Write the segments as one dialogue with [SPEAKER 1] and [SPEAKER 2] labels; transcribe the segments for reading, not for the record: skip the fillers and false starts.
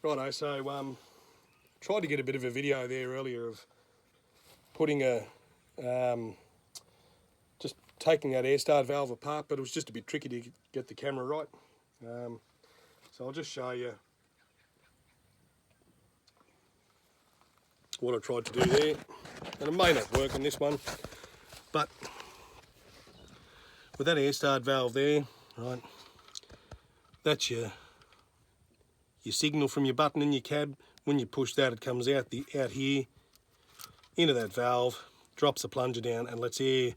[SPEAKER 1] Righto, so tried to get a bit of a video there earlier of putting a, just taking that air start valve apart, but it was just a bit tricky to get the camera right. So I'll just show you what I tried to do there. And it may not work on this one, but with that air start valve there, right, that's your signal from your button in your cab. When you push that, it comes out here into that valve, drops the plunger down and lets air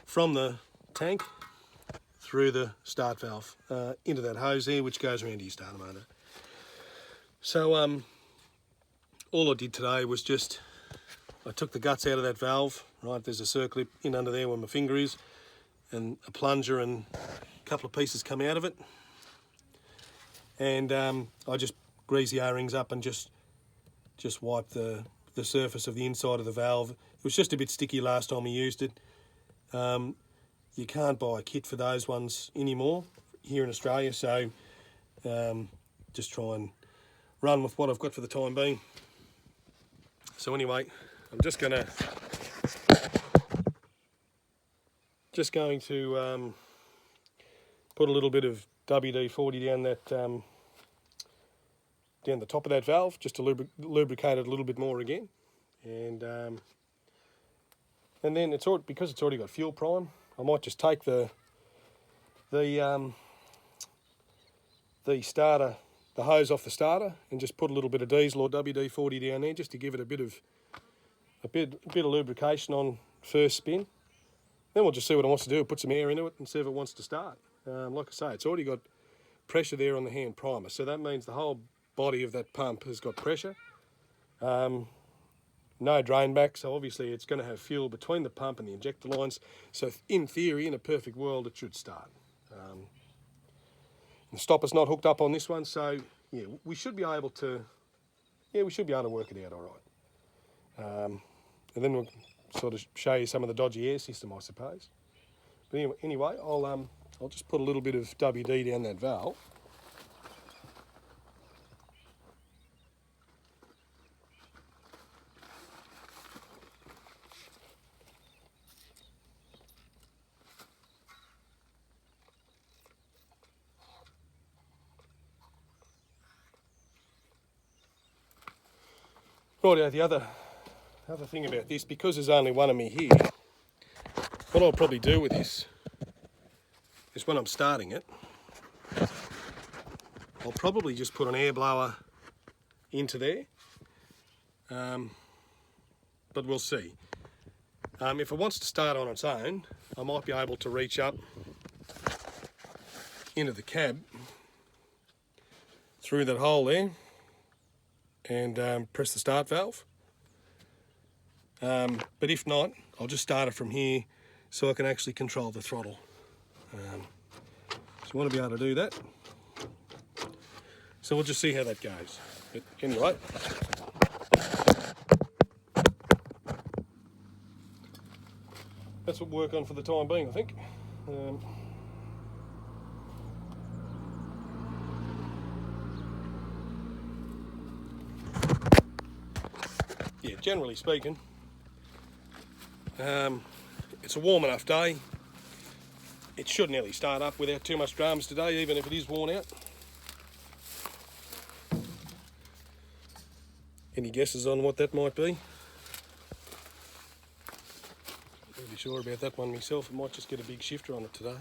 [SPEAKER 1] from the tank through the start valve into that hose there, which goes around to your starter motor. So all I did today was just, I took the guts out of that valve, right, there's a circlip in under there where my finger is, and a plunger and a couple of pieces come out of it. And I just greased the O-rings up and just wiped the surface of the inside of the valve. It was just a bit sticky last time we used it. You can't buy a kit for those ones anymore here in Australia, so just try and run with what I've got for the time being. So anyway, I'm just going to put a little bit of WD-40 down that down the top of that valve, just to lubricate it a little bit more again. And then because it's already got fuel prime, I might just take the starter, the hose off the starter, and just put a little bit of diesel or WD-40 down there, just to give it a bit of lubrication on first spin. Then we'll just see what it wants to do, put some air into it and see if it wants to start. Like I say, it's already got pressure there on the hand primer, so that means the whole body of that pump has got pressure. No drain back, so obviously it's going to have fuel between the pump and the injector lines. So in theory, in a perfect world, it should start. The stopper's not hooked up on this one, so yeah, we should be able to work it out all right. And then we'll sort of show you some of the dodgy air system, I suppose. But anyway, I'll just put a little bit of WD down that valve. Right, the other thing about this, because there's only one of me here, what I'll probably do with this is when I'm starting it, I'll probably just put an air blower into there, but we'll see. If it wants to start on its own, I might be able to reach up into the cab through that hole there and press the start valve. But if not, I'll just start it from here so I can actually control the throttle. So I want to be able to do that. So we'll just see how that goes. But anyway, that's what we'll work on for the time being, I think. Yeah, generally speaking, it's a warm enough day. It should nearly start up without too much dramas today, even if it is worn out. Any guesses on what that might be? Not really sure about that one myself. I might just get a big shifter on it today.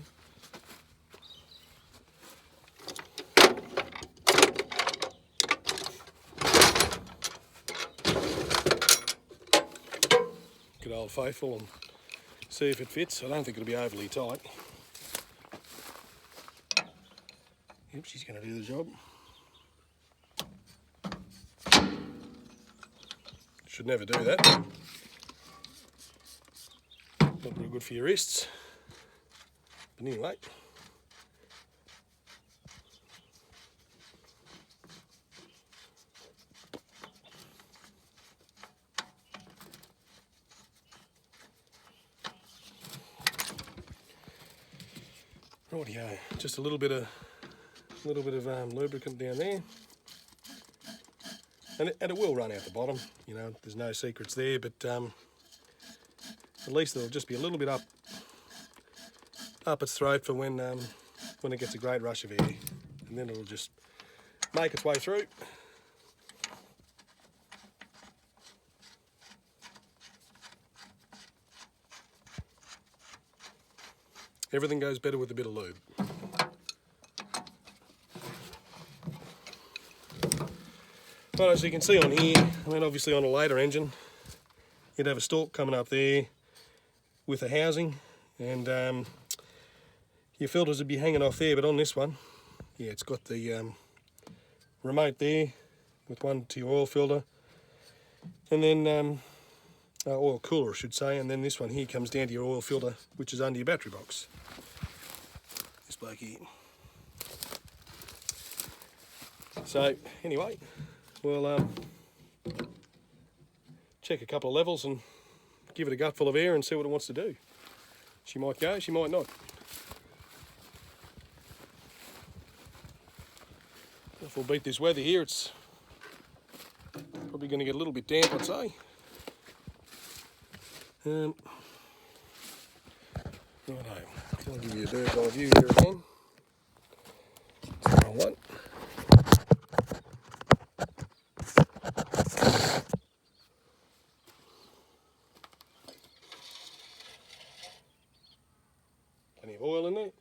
[SPEAKER 1] Good old faithful and see if it fits. I don't think it'll be overly tight. Yep, she's going to do the job. Should never do that. Not real good for your wrists. But anyway. Rightio, just a little bit of lubricant down there. and it will run out the bottom, you know, there's no secrets there, but at least it'll just be a little bit up its throat for when it gets a great rush of air, and then it'll just make its way through. Everything goes better with a bit of lube. Well, as you can see on here, I mean, obviously on a later engine, you'd have a stalk coming up there with a housing, and your filters would be hanging off there, but on this one, yeah, it's got the remote there with one to your oil filter, and then oil cooler I should say, and then this one here comes down to your oil filter, which is under your battery box. This bloke here. So anyway, we'll check a couple of levels and give it a gutful of air and see what it wants to do. She might go, she might not. If we'll beat this weather here, it's probably going to get a little bit damp, I'd say. Righto, I'll give you a bird's eye view here again. It's the wrong one. Plenty of oil in there.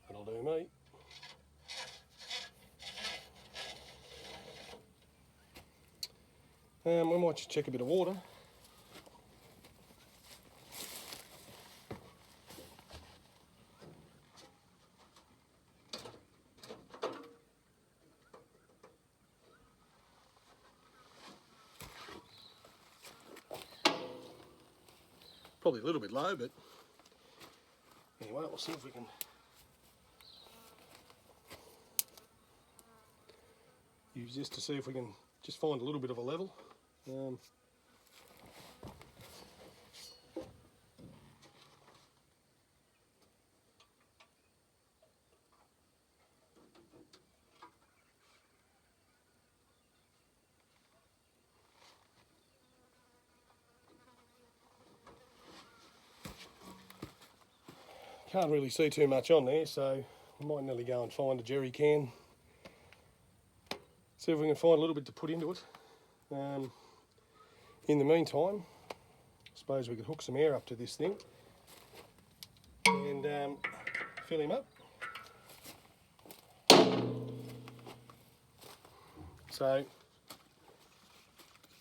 [SPEAKER 1] That'll do me. We might just check a bit of water. Probably a little bit low, but anyway, we'll see if we can use this to see if we can just find a little bit of a level. Can't really see too much on there, so we might nearly go and find a jerry can. See if we can find a little bit to put into it. In the meantime, I suppose we could hook some air up to this thing and fill him up. So, a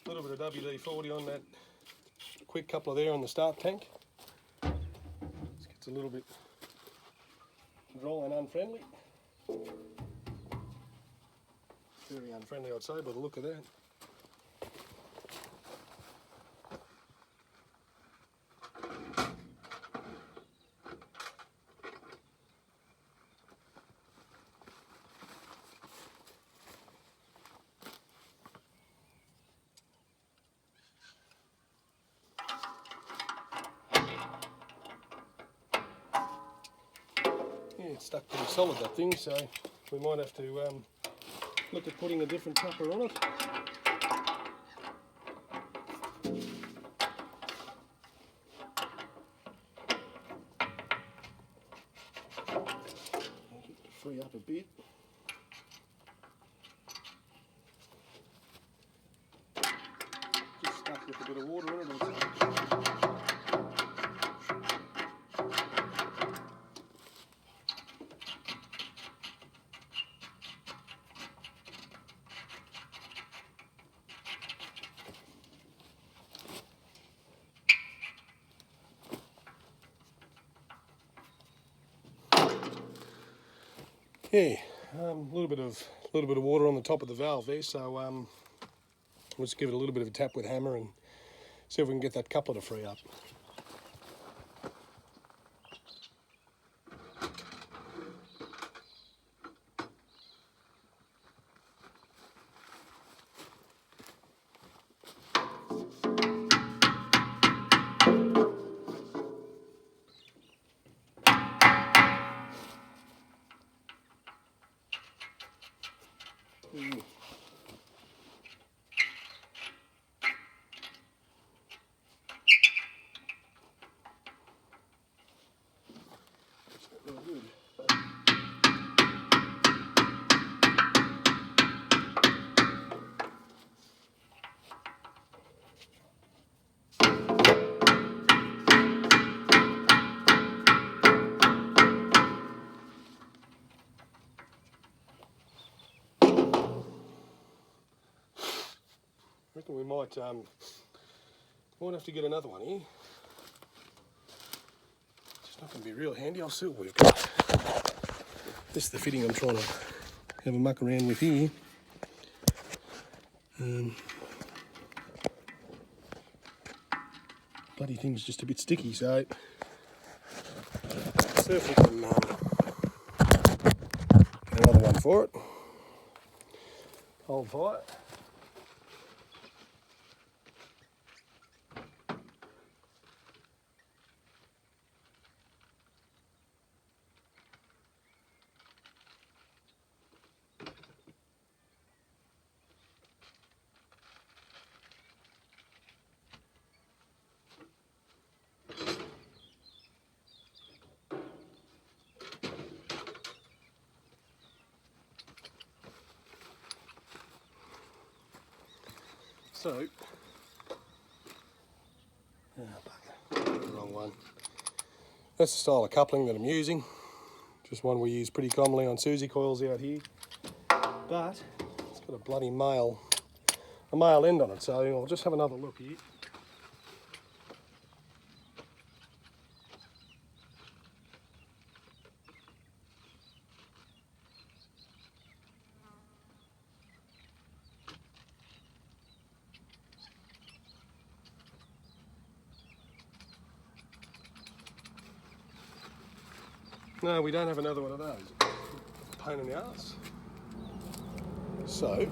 [SPEAKER 1] little bit of WD-40 on that quick coupler there on the start tank. This gets a little bit dry and unfriendly. Very unfriendly, I'd say, by the look of that. Yeah, it's stuck pretty solid, that thing, so we might have to look at putting a different topper on it. Free up a bit. Just stuck with a bit of water in it. Yeah, a little bit of water on the top of the valve there, so let's give it a little bit of a tap with a hammer and see if we can get that coupler to free up. reckon we might have to get another one here. It's not going to be real handy. I'll see what we've got. This is the fitting I'm trying to have a muck around with here. Bloody thing's just a bit sticky, so see if we can get another one for it. Hold fire. So, bugger, the wrong one. That's the style of coupling that I'm using. Just one we use pretty commonly on Susie coils out here. But it's got a bloody male end on it, so I'll just have another look here. No, we don't have another one of those. Pain in the ass. So,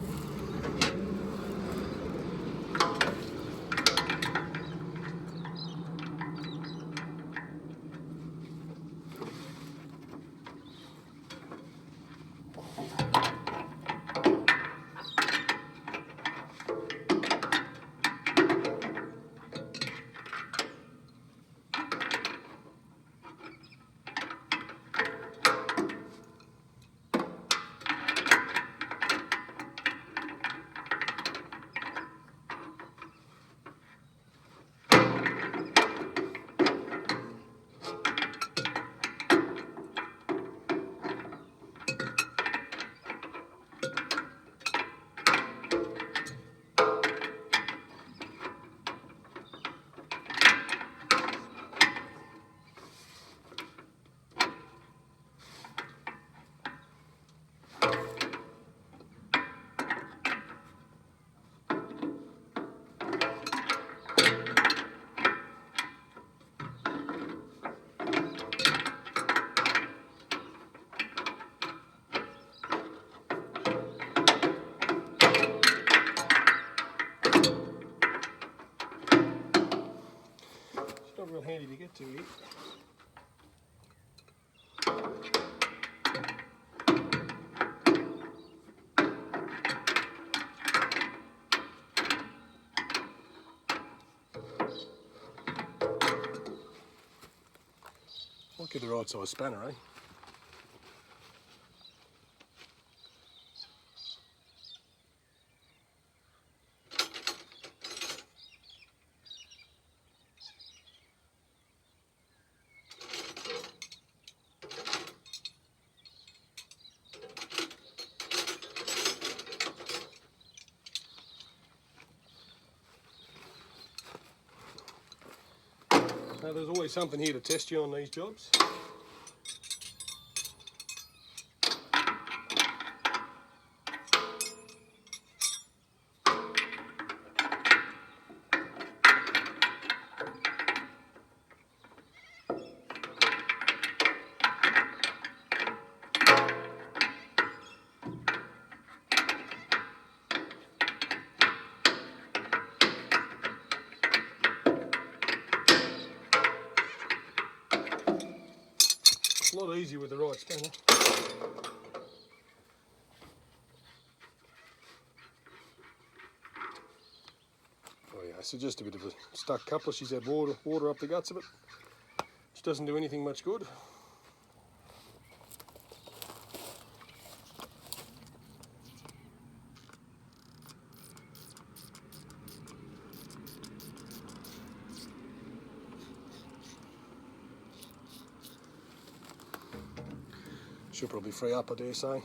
[SPEAKER 1] not real handy to get to here. Might get the right size spanner, eh? Now there's always something here to test you on these jobs. It's a lot easier with the right spanner. Oh yeah, so just a bit of a stuck coupler. She's had water up the guts of it, which doesn't do anything much good. She'll probably free up, I dare say.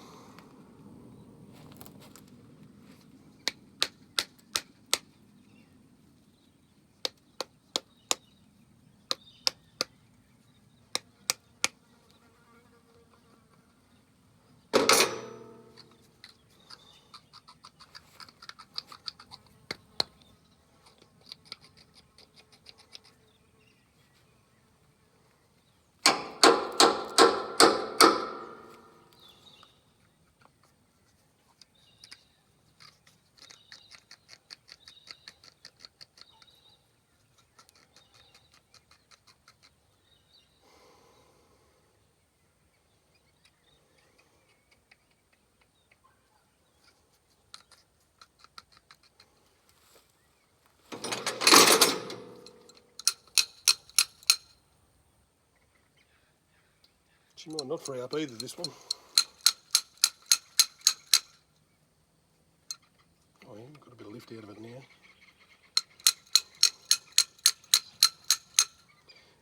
[SPEAKER 1] She might not free up either, this one. Oh yeah, got a bit of lift out of it now.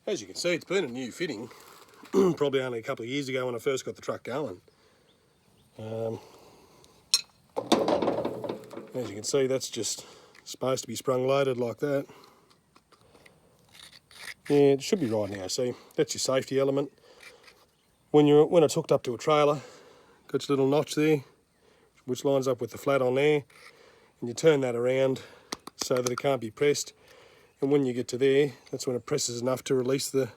[SPEAKER 1] As you can see, it's been a new fitting, probably only a couple of years ago when I first got the truck going. As you can see, that's just supposed to be sprung loaded like that. Yeah, it should be right now. See, that's your safety element. When it's hooked up to a trailer, got your little notch there, which lines up with the flat on there, and you turn that around so that it can't be pressed. And when you get to there, that's when it presses enough to release the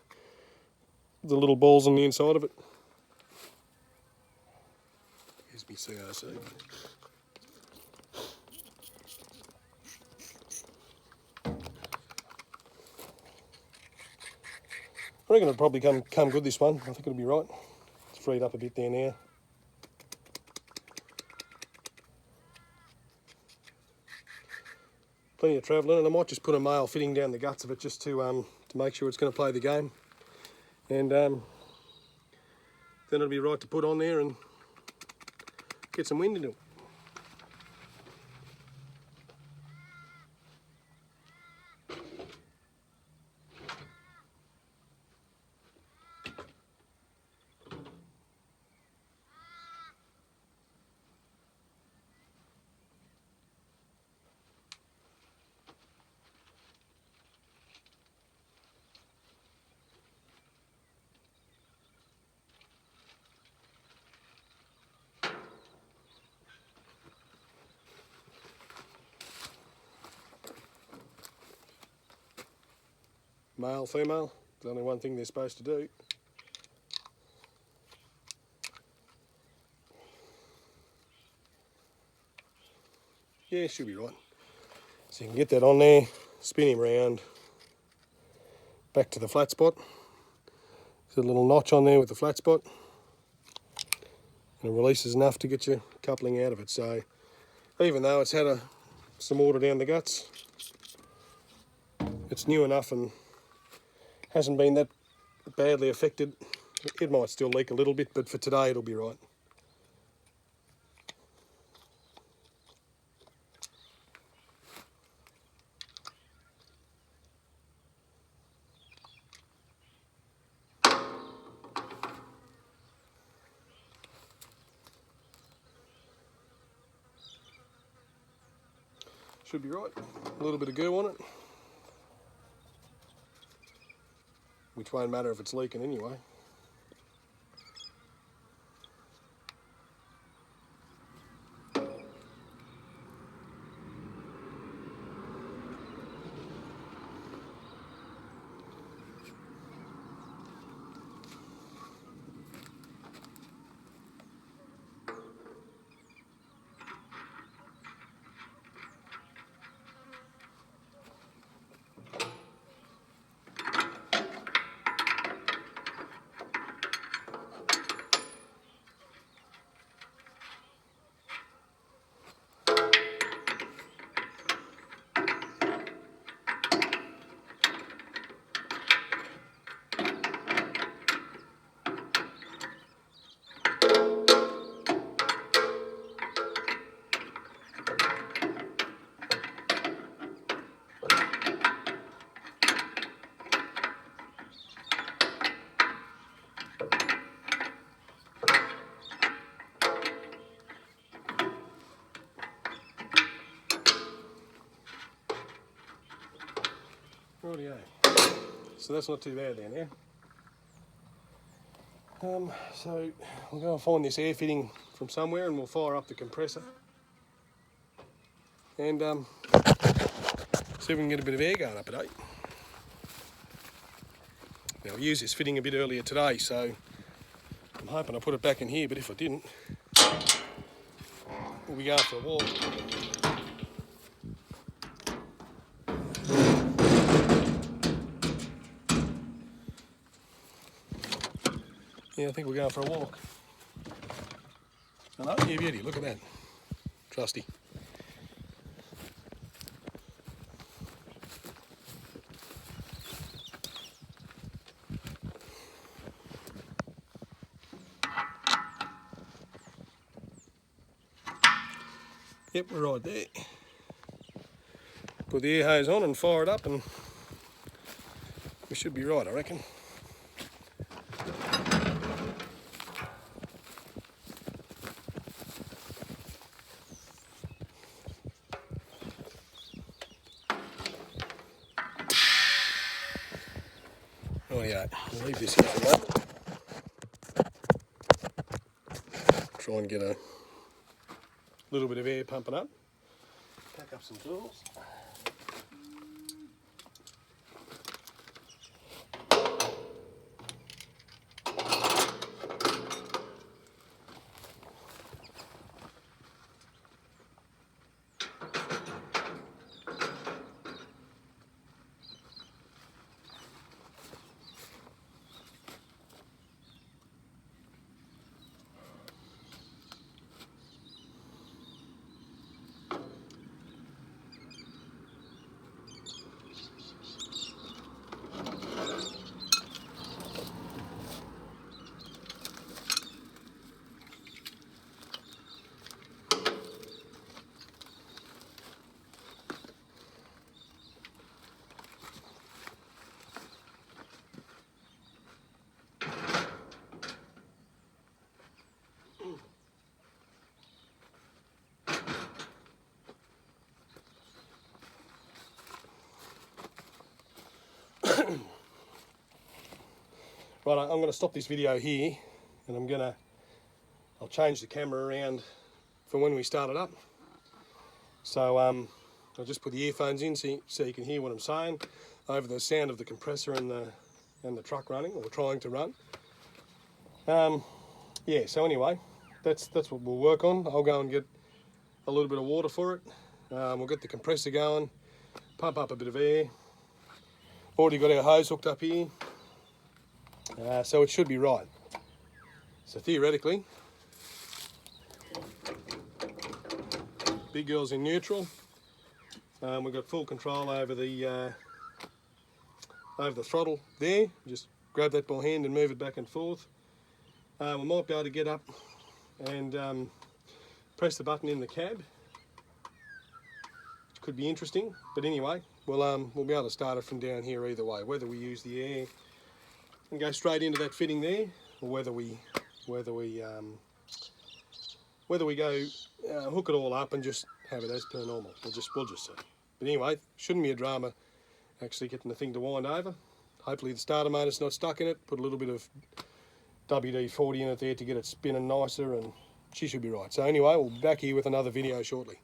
[SPEAKER 1] little balls on the inside of it. Here's me CRC. I reckon it'll probably come good, this one. I think it'll be right. It's freed up a bit there now. Plenty of travel in it. I might just put a male fitting down the guts of it just to make sure it's going to play the game. And then it'll be right to put on there and get some wind into it. Male, female, there's only one thing they're supposed to do. Yeah, should be right. So you can get that on there, spin him round, back to the flat spot. There's a little notch on there with the flat spot. And it releases enough to get your coupling out of it. So even though it's had some water down the guts, it's new enough and hasn't been that badly affected. It might still leak a little bit, but for today it'll be right. Should be right. A little bit of goo on it, which won't matter if it's leaking anyway. Rightio. So that's not too bad then, yeah? So we'll go and find this air fitting from somewhere and we'll fire up the compressor and see if we can get a bit of air going up at 8. Now I used this fitting a bit earlier today, so I'm hoping I put it back in here, but if I didn't, we'll be going for a walk. Yeah, I think we're going for a walk. Oh, yeah, beauty, look at that. Trusty. Yep, we're right there. Put the air hose on and fire it up and we should be right, I reckon. Oh yeah, we'll leave this here for a moment. Try and get a little bit of air pumping up. Pack up some tools. Right, I'm going to stop this video here and I'll change the camera around for when we start it up. So I'll just put the earphones in so you can hear what I'm saying over the sound of the compressor and the truck running or trying to run. Yeah, so anyway, that's what we'll work on. I'll go and get a little bit of water for it. We'll get the compressor going, pump up a bit of air. Already got our hose hooked up here. So it should be right. So theoretically, big girl's in neutral. We've got full control over the throttle there. Just grab that by hand and move it back and forth. We might be able to get up and press the button in the cab, which could be interesting. But anyway, we'll be able to start it from down here either way, whether we use the air and go straight into that fitting there, or whether we go hook it all up and just have it as per normal. We'll just see. But anyway, shouldn't be a drama actually getting the thing to wind over. Hopefully the starter motor's not stuck in it. Put a little bit of WD-40 in it there to get it spinning nicer, and she should be right. So anyway, we'll be back here with another video shortly.